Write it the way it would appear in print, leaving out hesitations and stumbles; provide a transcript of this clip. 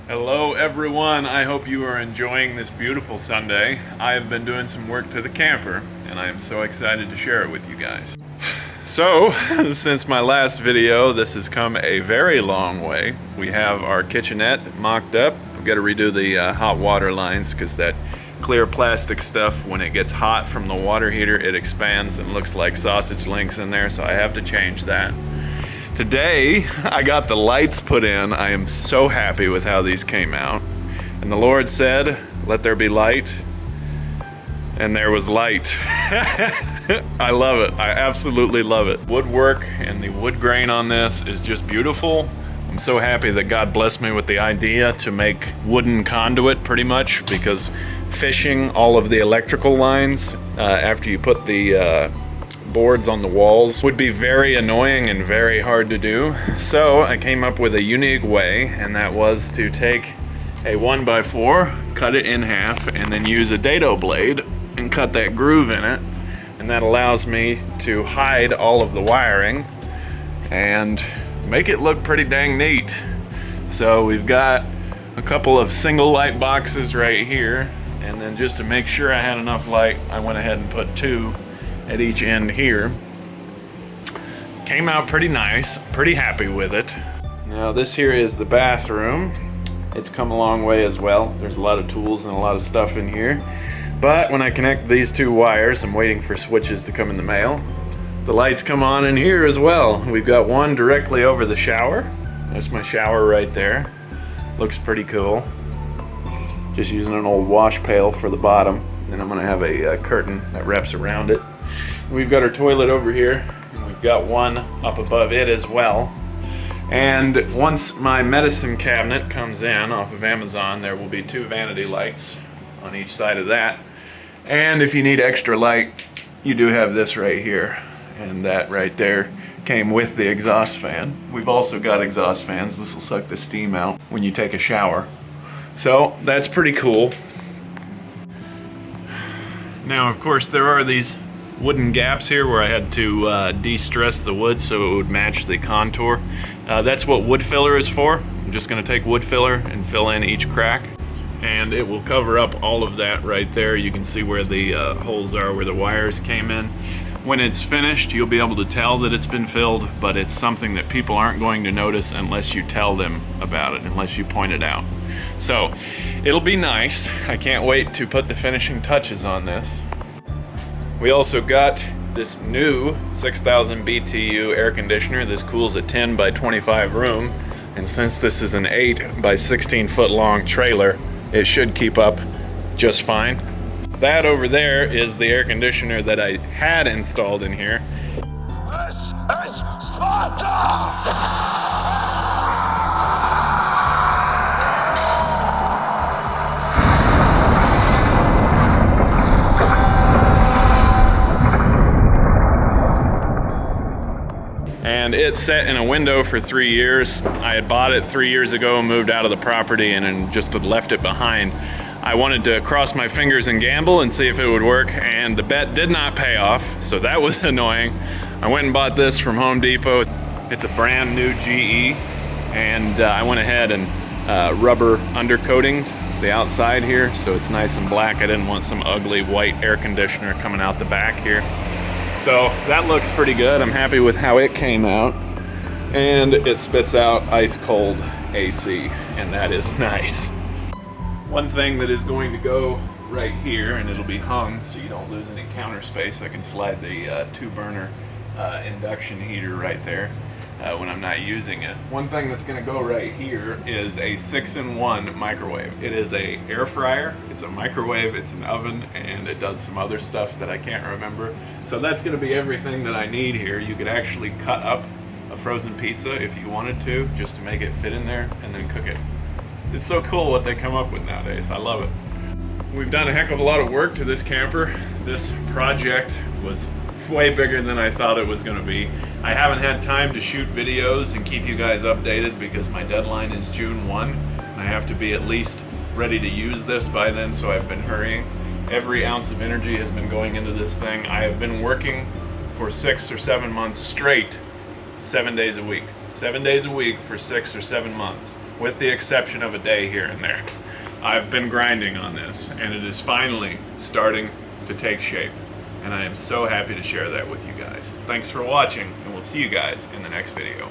Hello everyone, I hope you are enjoying this beautiful Sunday. I have been doing some work to the camper and I am so excited to share it with you guys. So, since my last video, this has come a very long way. We have our kitchenette mocked up. I've got to redo the hot water lines because that clear plastic stuff, when it gets hot from the water heater, it expands and looks like sausage links in there, so I have to change that. Today, I got the lights put in. I am so happy with how these came out. And the Lord said, "Let there be light." And there was light. I love it. I absolutely love it. Woodwork and the wood grain on this is just beautiful. I'm so happy that God blessed me with the idea to make wooden conduit pretty much, because fishing all of the electrical lines after you put the boards on the walls would be very annoying and very hard to do. So I came up with a unique way, and that was to take a 1x4, cut it in half, and then use a dado blade and cut that groove in it. And that allows me to hide all of the wiring and make it look pretty dang neat. So we've got a couple of single light boxes right here, and then just to make sure I had enough light, I went ahead and put two at each end here. Came out pretty nice, pretty happy with it. Now this here is the bathroom. It's come a long way as well. There's a lot of tools and a lot of stuff in here. But when I connect these two wires, I'm waiting for switches to come in the mail. The lights come on in here as well. We've got one directly over the shower. That's my shower right there. Looks pretty cool. Just using an old wash pail for the bottom. Then I'm gonna have a curtain that wraps around it. We've got our toilet over here, and we've got one up above it as well. And once my medicine cabinet comes in off of Amazon, there will be two vanity lights on each side of that. And if you need extra light, you do have this right here. And that right there came with the exhaust fan. We've also got exhaust fans. This will suck the steam out when you take a shower. So that's pretty cool. Now, of course, there are these wooden gaps here where I had to de-stress the wood so it would match the contour. That's what wood filler is for. I'm just gonna take wood filler and fill in each crack, and it will cover up all of that right there. You can see where the holes are, where the wires came in. When it's finished, you'll be able to tell that it's been filled, but it's something that people aren't going to notice unless you tell them about it, unless you point it out. So it'll be nice. I can't wait to put the finishing touches on this. We also got this new 6,000 BTU air conditioner. This cools a 10 by 25 room, and since this is an 8 by 16 foot long trailer, it should keep up just fine. That over there is the air conditioner that I had installed in here. This is Sparta! And it sat in a window for 3 years. I had bought it 3 years ago, moved out of the property, and then just had left it behind. I wanted to cross my fingers and gamble and see if it would work, and the bet did not pay off, so that was annoying. I went and bought this from Home Depot. It's a brand new GE, and I went ahead and rubber undercoatinged the outside here, so it's nice and black. I didn't want some ugly white air conditioner coming out the back here. So that looks pretty good. I'm happy with how it came out. And it spits out ice cold AC, and that is nice. One thing that is going to go right here, and it'll be hung so you don't lose any counter space, I can slide the 2-burner induction heater right there when I'm not using it. One thing that's going to go right here is a 6-in-1 microwave. It is a air fryer, it's a microwave, it's an oven, and it does some other stuff that I can't remember. So that's going to be everything that I need here. You could actually cut up a frozen pizza if you wanted to, just to make it fit in there, and then cook it. It's so cool what they come up with nowadays. I love it. We've done a heck of a lot of work to this camper. This project was way bigger than I thought it was going to be. I haven't had time to shoot videos and keep you guys updated because my deadline is June 1. I have to be at least ready to use this by then, so I've been hurrying. Every ounce of energy has been going into this thing. I have been working for 6 or 7 months straight, 7 days a week. 7 days a week for 6 or 7 months. with the exception of a day here and there. I've been grinding on this, and it is finally starting to take shape. And I am so happy to share that with you guys. Thanks for watching, and we'll see you guys in the next video.